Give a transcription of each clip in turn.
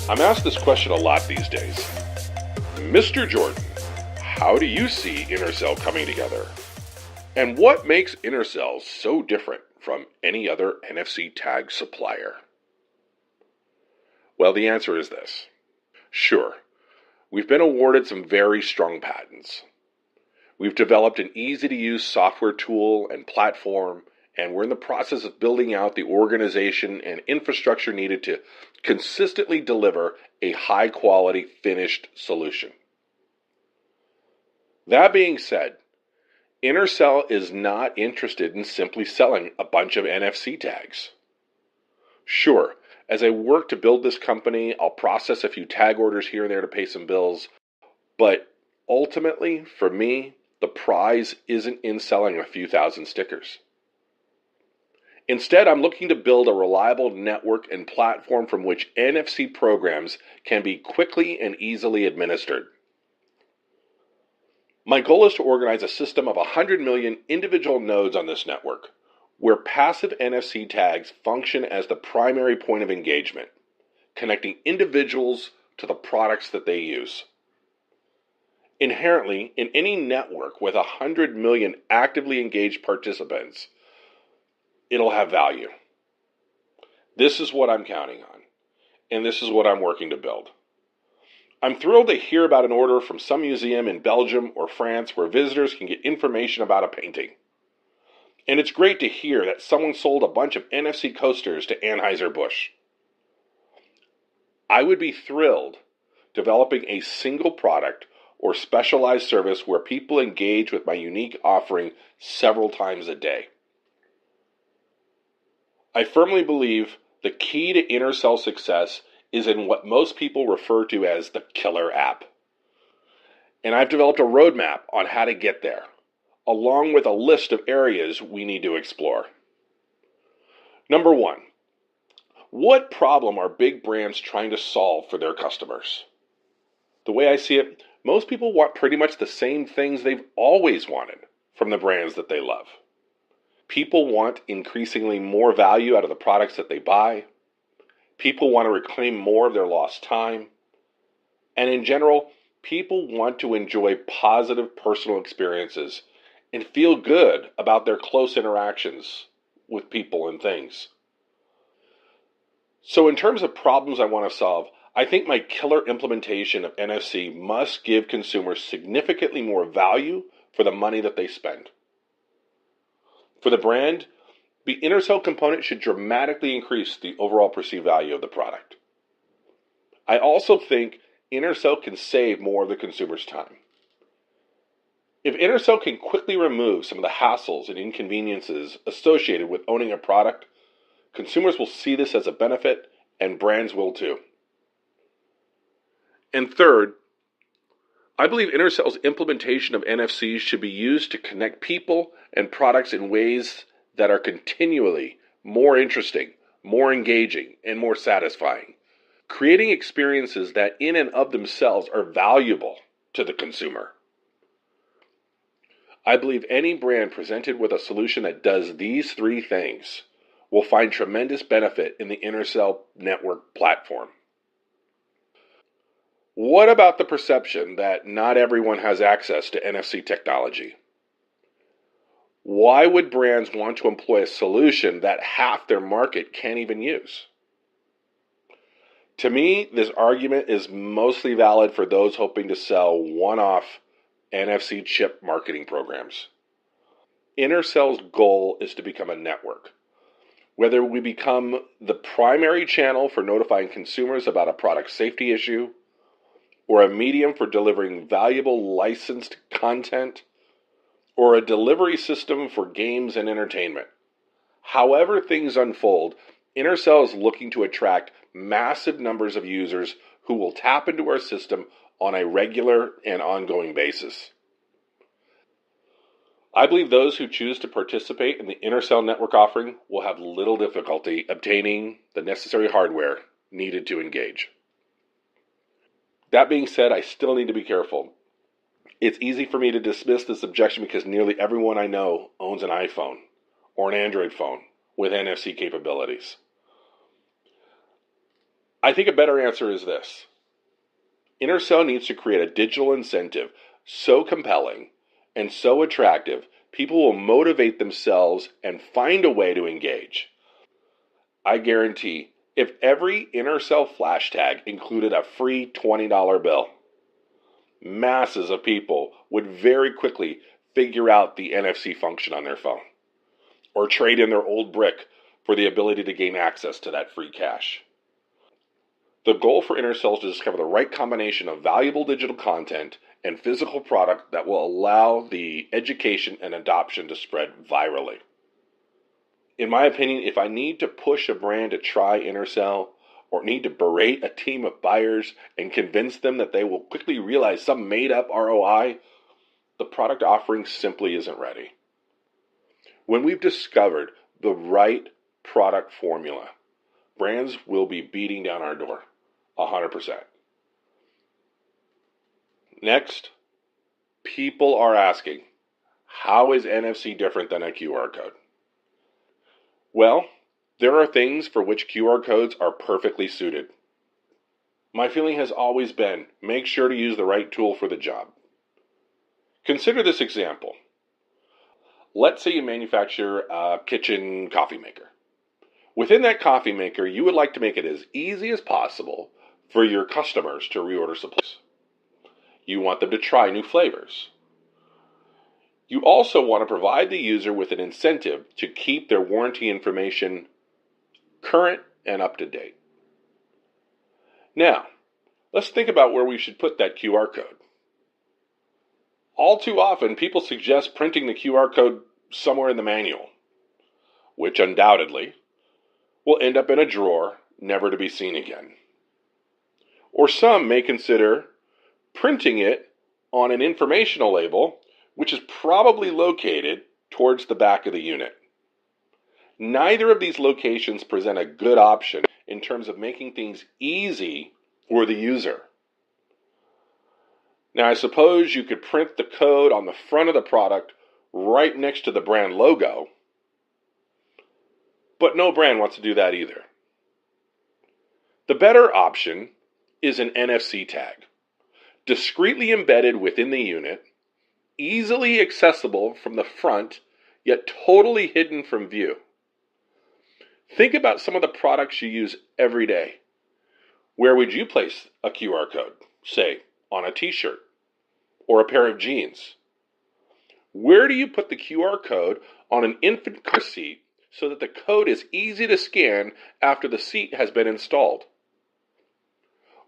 I'm asked this question a lot these days. Mr. Jordan, how do you see Innercell coming together? And what makes Innercell so different from any other NFC tag supplier? Well, the answer is this. Sure, we've been awarded some very strong patents. We've developed an easy-to-use software tool and platform, and we're in the process of building out the organization and infrastructure needed to consistently deliver a high-quality finished solution. That being said, Innercell is not interested in simply selling a bunch of NFC tags. Sure, as I work to build this company, I'll process a few tag orders here and there to pay some bills, but ultimately, for me, the prize isn't in selling a few thousand stickers. Instead, I'm looking to build a reliable network and platform from which NFC programs can be quickly and easily administered. My goal is to organize a system of 100 million individual nodes on this network, where passive NFC tags function as the primary point of engagement, connecting individuals to the products that they use. Inherently, in any network with 100 million actively engaged participants, it'll have value. This is what I'm counting on, and this is what I'm working to build. I'm thrilled to hear about an order from some museum in Belgium or France where visitors can get information about a painting. And it's great to hear that someone sold a bunch of NFC coasters to Anheuser-Busch. I would be thrilled developing a single product or specialized service where people engage with my unique offering several times a day. I firmly believe the key to Innercell success is in what most people refer to as the killer app. And I've developed a roadmap on how to get there, along with a list of areas we need to explore. Number one, what problem are big brands trying to solve for their customers? The way I see it, most people want pretty much the same things they've always wanted from the brands that they love. People want increasingly more value out of the products that they buy. People want to reclaim more of their lost time. And in general, people want to enjoy positive personal experiences and feel good about their close interactions with people and things. So in terms of problems I want to solve, I think my killer implementation of NFC must give consumers significantly more value for the money that they spend. For the brand, the Innercell component should dramatically increase the overall perceived value of the product. I also think Innercell can save more of the consumer's time. If Innercell can quickly remove some of the hassles and inconveniences associated with owning a product, consumers will see this as a benefit, and brands will too. And third, I believe Innercell's implementation of NFC should be used to connect people and products in ways that are continually more interesting, more engaging, and more satisfying, creating experiences that in and of themselves are valuable to the consumer. I believe any brand presented with a solution that does these three things will find tremendous benefit in the Innercell network platform. What about the perception that not everyone has access to NFC technology? Why would brands want to employ a solution that half their market can't even use? To me, this argument is mostly valid for those hoping to sell one-off NFC chip marketing programs. Innercell's goal is to become a network. Whether we become the primary channel for notifying consumers about a product safety issue, or a medium for delivering valuable licensed content, or a delivery system for games and entertainment. However things unfold, Innercell is looking to attract massive numbers of users who will tap into our system on a regular and ongoing basis. I believe those who choose to participate in the Innercell network offering will have little difficulty obtaining the necessary hardware needed to engage. That being said, I still need to be careful. It's easy for me to dismiss this objection because nearly everyone I know owns an iPhone or an Android phone with NFC capabilities. I think a better answer is this. Innercell needs to create a digital incentive so compelling and so attractive, people will motivate themselves and find a way to engage. I guarantee if every Innercell flash tag included a free $20 bill, masses of people would very quickly figure out the NFC function on their phone or trade in their old brick for the ability to gain access to that free cash. The goal for Innercell is to discover the right combination of valuable digital content and physical product that will allow the education and adoption to spread virally. In my opinion, if I need to push a brand to try Innercell or need to berate a team of buyers and convince them that they will quickly realize some made-up ROI, the product offering simply isn't ready. When we've discovered the right product formula, brands will be beating down our door, 100%. Next, people are asking, how is NFC different than a QR code? Well, there are things for which QR codes are perfectly suited. My feeling has always been, make sure to use the right tool for the job. Consider this example. Let's say you manufacture a kitchen coffee maker. Within that coffee maker, you would like to make it as easy as possible for your customers to reorder supplies. You want them to try new flavors. You also want to provide the user with an incentive to keep their warranty information current and up to date. Now, let's think about where we should put that QR code. All too often, people suggest printing the QR code somewhere in the manual, which undoubtedly will end up in a drawer, never to be seen again. Or some may consider printing it on an informational label, which is probably located towards the back of the unit. Neither of these locations present a good option in terms of making things easy for the user. Now, I suppose you could print the code on the front of the product right next to the brand logo, but no brand wants to do that either. The better option is an NFC tag, discreetly embedded within the unit, easily accessible from the front, yet totally hidden from view. Think about some of the products you use every day. Where would you place a QR code? Say, on a t-shirt or a pair of jeans. Where do you put the QR code on an infant car seat so that the code is easy to scan after the seat has been installed?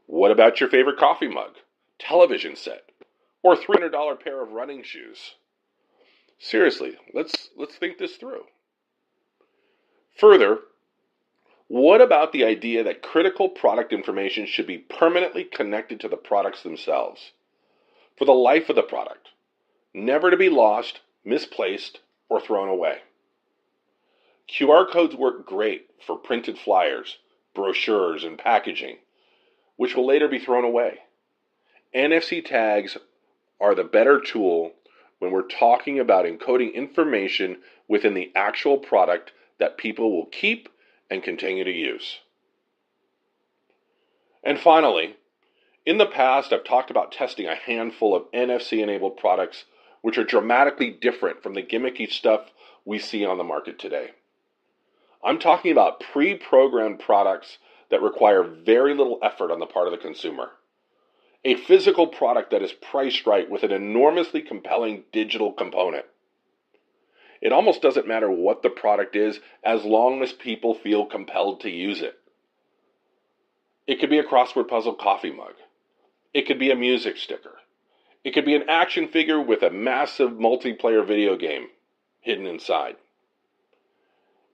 What about your favorite coffee mug, television set, or $300 pair of running shoes? Seriously, let's think this through. Further, what about the idea that critical product information should be permanently connected to the products themselves for the life of the product, never to be lost, misplaced, or thrown away? QR codes work great for printed flyers, brochures, and packaging, which will later be thrown away. NFC tags are the better tool when we're talking about encoding information within the actual product that people will keep and continue to use. And finally, in the past, I've talked about testing a handful of NFC-enabled products which are dramatically different from the gimmicky stuff we see on the market today. I'm talking about pre-programmed products that require very little effort on the part of the consumer. A physical product that is priced right with an enormously compelling digital component. It almost doesn't matter what the product is as long as people feel compelled to use it. It could be a crossword puzzle coffee mug. It could be a music sticker. It could be an action figure with a massive multiplayer video game hidden inside.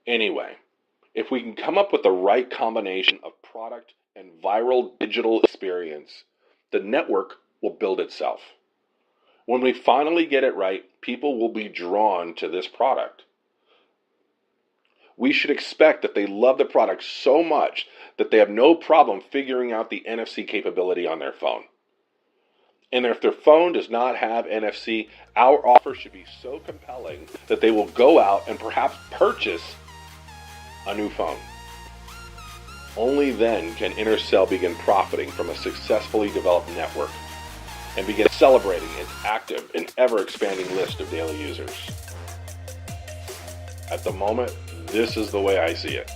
Anyway, if we can come up with the right combination of product and viral digital experience, the network will build itself. When we finally get it right, people will be drawn to this product. We should expect that they love the product so much that they have no problem figuring out the NFC capability on their phone. And if their phone does not have NFC, our offer should be so compelling that they will go out and perhaps purchase a new phone. Only then can Innercell begin profiting from a successfully developed network and begin celebrating its active and ever-expanding list of daily users. At the moment, this is the way I see it.